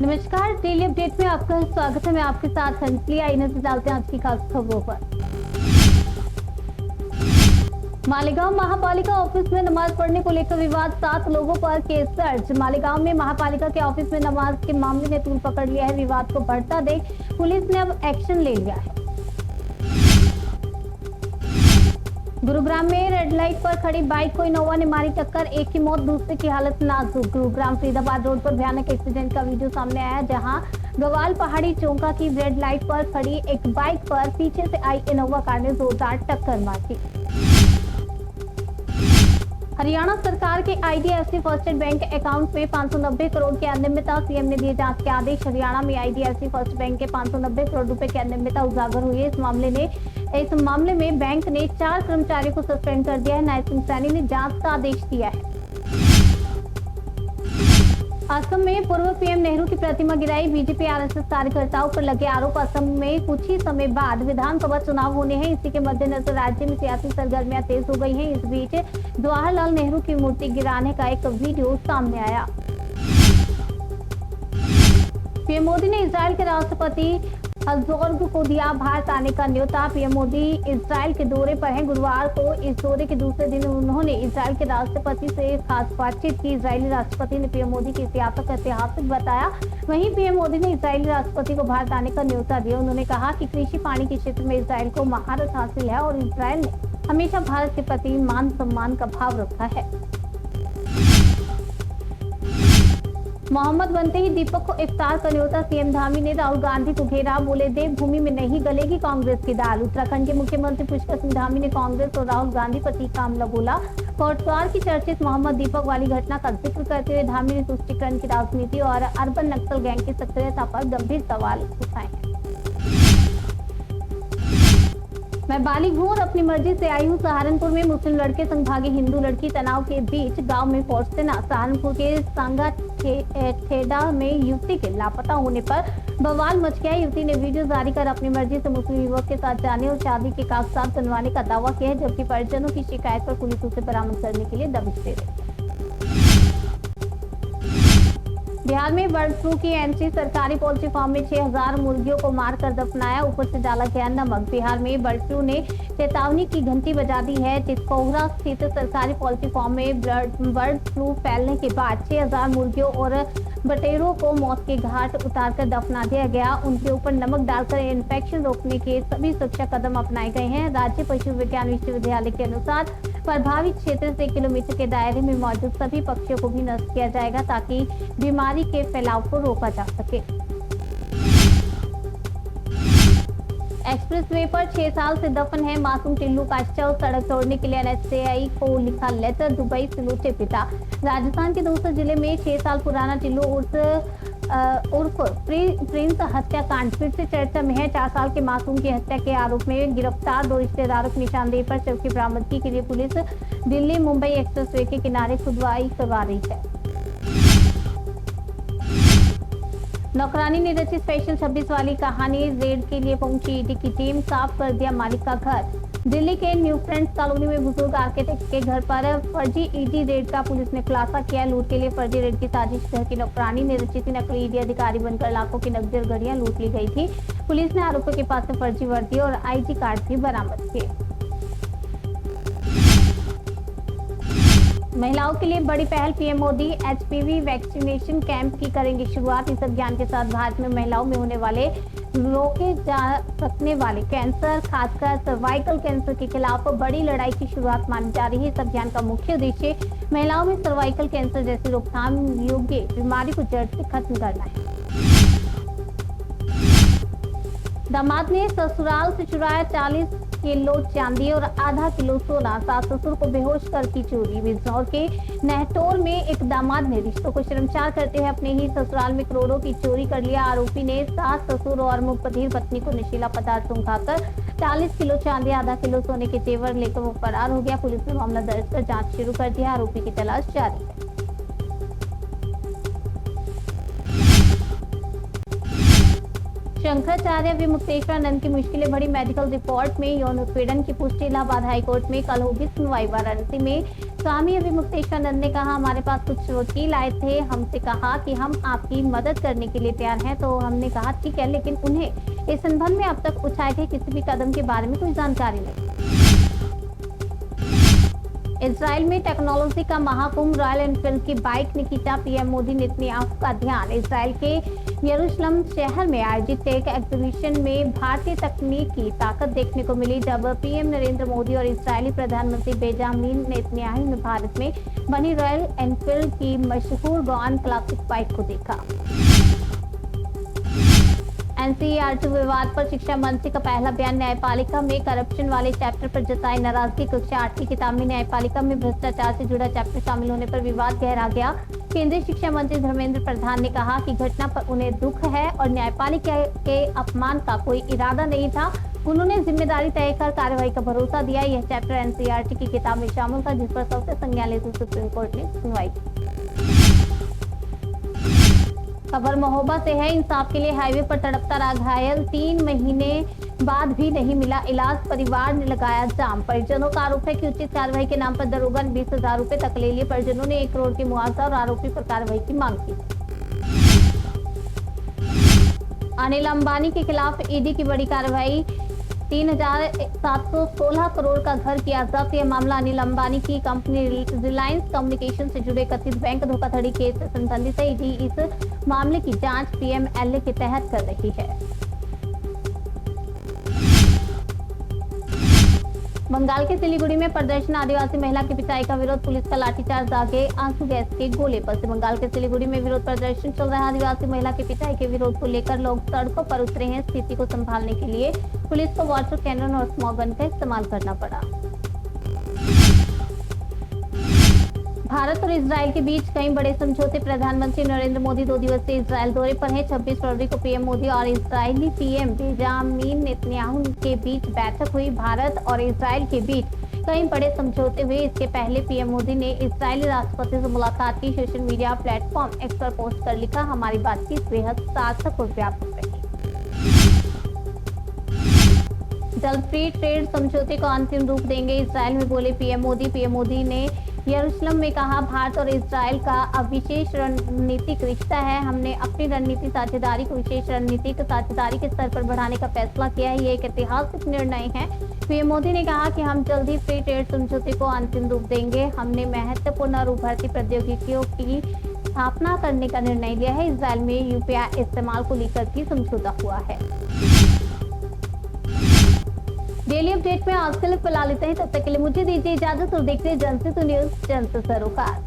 नमस्कार, daily update में आपका स्वागत है। मैं आपके साथ हंसली। आई नजर डालते हैं आज की खास खबरों पर। मालेगांव महापालिका ऑफिस में नमाज पढ़ने को लेकर विवाद, 7 लोगों पर केस दर्ज। मालेगांव में महापालिका के ऑफिस में नमाज के मामले ने तूल पकड़ लिया है। विवाद को बढ़ता देख पुलिस ने अब एक्शन ले लिया है। गुरुग्राम में रेड लाइट पर खड़ी बाइक को इनोवा ने मारी टक्कर, एक की मौत, दूसरे की हालत नाजुक। गुरुग्राम फरीदाबाद रोड पर भयानक एक्सीडेंट का वीडियो सामने आया, जहां गवाल पहाड़ी चौका की रेड लाइट पर खड़ी एक बाइक पर पीछे से आई इनोवा कार ने जोरदार टक्कर मारी। हरियाणा सरकार के आईडीएफसी फर्स्ट बैंक अकाउंट में 590 करोड़ की अनियमितता, सीएम ने दिए जांच के आदेश। हरियाणा में आईडीएफसी फर्स्ट बैंक के 590 करोड़ रुपए की अनियमितता उजागर हुई है। इस मामले में बैंक ने 4 कर्मचारियों को सस्पेंड कर दिया है। न्याय सिंह सैनी ने जांच का आदेश दिया है। असम में पूर्व पीएम नेहरू की प्रतिमा गिराई, बीजेपी आरएसएस कार्यकर्ताओं पर लगे आरोप। असम में कुछ ही समय बाद विधानसभा चुनाव होने हैं। इसी के मद्देनजर राज्य में सियासी सरगर्मियां तेज हो गई हैं। इस बीच जवाहरलाल नेहरू की मूर्ति गिराने का एक वीडियो सामने आया। पीएम मोदी ने इजरायल के राष्ट्रपति हेर्ज़ोग को दिया भारत आने का न्योता। पीएम मोदी इजरायल के दौरे पर हैं। गुरुवार को इस दौरे के दूसरे दिन उन्होंने इजरायल के राष्ट्रपति से खास बातचीत की। इजरायली राष्ट्रपति ने पीएम मोदी की इस यात्रा को ऐतिहासिक बताया। वहीं पीएम मोदी ने इजरायली राष्ट्रपति को भारत आने का न्योता दिया। उन्होंने कहा कि कृषि पानी के क्षेत्र में इजरायल को महारत हासिल है और इजरायल ने हमेशा भारत के प्रति मान सम्मान का भाव रखा है। मोहम्मद बनते ही दीपक को इफ्तार का न्योता, सीएम धामी ने राहुल गांधी को घेरा, बोले देवभूमि में नहीं गलेगी कांग्रेस की दाल। उत्तराखंड के मुख्यमंत्री पुष्कर सिंह धामी ने कांग्रेस और राहुल गांधी पर तीखा हमला बोला। कोटद्वार की चर्चित मोहम्मद दीपक वाली घटना का जिक्र करते हुए धामी ने तुष्टीकरण की राजनीति और अर्बन नक्सल गैंग की सक्रियता पर गंभीर सवाल उठाए हैं। मैं बालिग हूँ और अपनी मर्जी से आई हूँ। सहारनपुर में मुस्लिम लड़के संग भागी हिंदू लड़की, तनाव के बीच गांव में पहुंचते ना। सहारनपुर के सांगा ठेडा में युवती के लापता होने पर बवाल मच गया। युवती ने वीडियो जारी कर अपनी मर्जी से मुस्लिम युवक के साथ जाने और शादी के कागजात बनवाने का दावा किया है, जबकि परिजनों की शिकायत पर पुलिस उसे बरामद करने के लिए दबिश दे रही है। बिहार में बर्ड फ्लू की एंट्री, सरकारी पोल्ट्री फार्म में 6000 मुर्गियों को मारकर दफनाया, ऊपर से डाला गया नमक। बिहार में बर्ड फ्लू ने चेतावनी की घंटी बजा दी है। टिटकोहरा स्थित सरकारी पोल्ट्री फार्म में बर्ड फ्लू फैलने के बाद 6000 मुर्गियों और बटेरों को मौत के घाट उतारकर दफना दिया गया। उनके ऊपर नमक डालकर इन्फेक्शन रोकने के सभी सुरक्षा कदम अपनाए गए हैं। राज्य पशु विज्ञान विश्वविद्यालय के अनुसार प्रभावित क्षेत्र से 1 किलोमीटर के दायरे में मौजूद सभी पक्षियों को भी नष्ट किया जाएगा, ताकि बीमारी के फैलाव को रोका जा सके। एक्सप्रेसवे पर 6 साल से दफन है मासूम टिल्लू का शव, सड़क तोड़ने के लिए एनएचएआई को लिखा लेटर, दुबई से लौटे पिता। राजस्थान के दूसरे जिले में 6 साल पुराना टिल्लू उर्फ प्रिंस हत्याकांड फिर से चर्चा में है। 4 साल के मासूम की हत्या के आरोप में गिरफ्तार 2 रिश्तेदारों की निशानदेही पर शव की बरामदगी के लिए पुलिस दिल्ली मुंबई एक्सप्रेसवे के किनारे खुदाई करवा रही है। नौकरानी ने रची स्पेशल 26 वाली कहानी, रेड के लिए पहुंची ईडी की टीम, साफ कर दिया मालिक का घर। दिल्ली के न्यू फ्रेंड्स कॉलोनी में बुजुर्ग आर्किटेक्ट के घर पर फर्जी ईडी रेड का पुलिस ने खुलासा किया। लूट के लिए फर्जी रेड की साजिश घर की नौकरानी ने रची थी। नकली ईडी अधिकारी बनकर लाखों की नकदी और घड़ियां लूट ली गई थी। पुलिस ने आरोपियों के पास से फर्जी वर्दी और आईडी कार्ड भी बरामद किए। महिलाओं के लिए बड़ी पहल, PM Modi HPV vaccination camp की करेंगे शुरुआत। इस अभियान के साथ भारत में महिलाओं में होने वाले रोके जा सकने वाले कैंसर, खासकर सर्वाइकल कैंसर के खिलाफ बड़ी लड़ाई की शुरुआत मानी जा रही है। इस अभियान का मुख्य उद्देश्य महिलाओं में सर्वाइकल कैंसर जैसी रोकथाम योग्य बीमारी को जड़ से खत्म करना है। दामाद ने ससुराल से चुराया 40 किलो चांदी और आधा किलो सोना, सास ससुर को बेहोश कर की चोरी। बिजनौर के नहटोर में एक दामाद ने रिश्तों को शर्मसार करते हुए अपने ही ससुराल में करोड़ों की चोरी कर लिया। आरोपी ने सास ससुर और मुखबिर पत्नी को नशीला पदार्थ सुंघाकर 40 किलो चांदी, आधा किलो सोने के जेवर लेकर वो फरार हो गया। पुलिस ने मामला दर्ज कर जांच शुरू कर दिया। आरोपी की तलाश जारी है। शंकराचार्य व मुक्तेश्वरानंद की मुश्किलें बढ़ी, मेडिकल रिपोर्ट में यौन उत्पीड़न की पुष्टि। इलाहाबाद हाईकोर्ट में कल होगी सुनवाई। वाराणसी में स्वामी अभिमुक्तेश्वरानंद ने कहा, हमारे पास कुछ वकील आए थे, हमसे कहा कि हम आपकी मदद करने के लिए तैयार हैं। तो हमने कहा ठीक है, लेकिन उन्हें इस संबंध में अब तक उठाए गए किसी भी कदम के बारे में कोई जानकारी नहीं। इजराइल में टेक्नोलॉजी का महाकुंभ, रॉयल एनफील्ड की बाइक ने खींचा पीएम मोदी नेतन्याहू का ध्यान। इजराइल के यरूशलेम शहर में आयोजित टेक एग्जीबिशन में भारतीय तकनीक की ताकत देखने को मिली, जब पीएम नरेंद्र मोदी और इजरायली प्रधानमंत्री बेंजामिन नेतन्याहू ने भारत में बनी रॉयल एनफील्ड की मशहूर गॉन क्लासिक बाइक को देखा। एनसीईआरटी विवाद पर शिक्षा मंत्री का पहला बयान, न्यायपालिका में करप्शन वाले चैप्टर पर जताई नाराजगी। कक्षा 8 की किताब में न्यायपालिका में भ्रष्टाचार से जुड़ा चैप्टर शामिल होने पर विवाद गहरा गया। केंद्रीय शिक्षा मंत्री धर्मेंद्र प्रधान ने कहा कि घटना पर उन्हें दुख है और न्यायपालिका के अपमान का कोई इरादा नहीं था। उन्होंने जिम्मेदारी तय कर कार्रवाई का भरोसा दिया। यह चैप्टर एनसीईआरटी की किताब में शामिल था, जिस पर सबसे संज्ञान लेते सुप्रीम कोर्ट ने सुनवाई की। खबर महोबा से है, इंसाफ के लिए हाईवे पर तड़पता रहा घायल, 3 महीने बाद भी नहीं मिला इलाज, परिवार ने लगाया जाम। परिजनों का आरोप है कि उचित कार्रवाई के नाम पर दरोगा ने 20,000 रुपए तक ले लिए। परिजनों ने 1 करोड़ की मुआवजा और आरोपी पर कार्रवाई की मांग की। अनिल अंबानी के खिलाफ ईडी की बड़ी कार्रवाई, 3,716 करोड़ का घर किया जब्त। यह मामला अनिल अंबानी की कंपनी रिलायंस कम्युनिकेशन से जुड़े कथित बैंक धोखाधड़ी केस से संबंधित है। ईडी इस मामले की जांच पीएमएलए के तहत कर रही है। बंगाल के सिलीगुड़ी में प्रदर्शन, आदिवासी महिला की पिटाई का विरोध, पुलिस का लाठीचार्ज, आगे आंसू गैस के गोले बरसे। बंगाल के सिलीगुड़ी में विरोध प्रदर्शन चल रहा है। आदिवासी महिला की पिटाई के विरोध को लेकर लोग सड़कों पर उतरे हैं। स्थिति को संभालने के लिए पुलिस को वाटर कैनन और स्मॉग गन का इस्तेमाल करना पड़ा। भारत और इजरायल के बीच कई बड़े समझौते, प्रधानमंत्री नरेंद्र मोदी 2 दिवसीय इजरायल दौरे पर हैं। 26 फरवरी को पीएम मोदी और इजरायली पीएम बेंजामिन नेतन्याहू के बीच बैठक हुई। भारत और इजरायल के बीच कई बड़े समझौते हुए। इसके पहले पीएम मोदी ने इजरायली राष्ट्रपति से मुलाकात की। सोशल मीडिया प्लेटफॉर्म एक्स पर पोस्ट कर लिखा, हमारी बातचीत बेहद सार्थक और व्यापक रही। जल्द फ्री ट्रेड समझौते को अंतिम रूप देंगे, इजरायल में बोले पीएम मोदी। पीएम मोदी ने यरूशलेम में कहा, भारत और इजरायल का अब विशेष रणनीतिक रिश्ता है। हमने अपनी रणनीतिक साझेदारी को विशेष रणनीतिक साझेदारी के स्तर पर बढ़ाने का फैसला किया है। ये एक ऐतिहासिक निर्णय है। पीएम मोदी ने कहा कि हम जल्द ही फ्री ट्रेड समझौते को अंतिम रूप देंगे। हमने महत्वपूर्ण और उभरती प्रौद्योगिकियों की स्थापना करने का निर्णय लिया है। इजरायल में यूपीआई इस्तेमाल को लेकर भी समझौता हुआ है। डेली अपडेट में आज के लिए फिलहाल इतना ही। तब तक के लिए मुझे दीजिए इजाजत और देखते हैं जनसेतु न्यूज़, जन से सरोकार।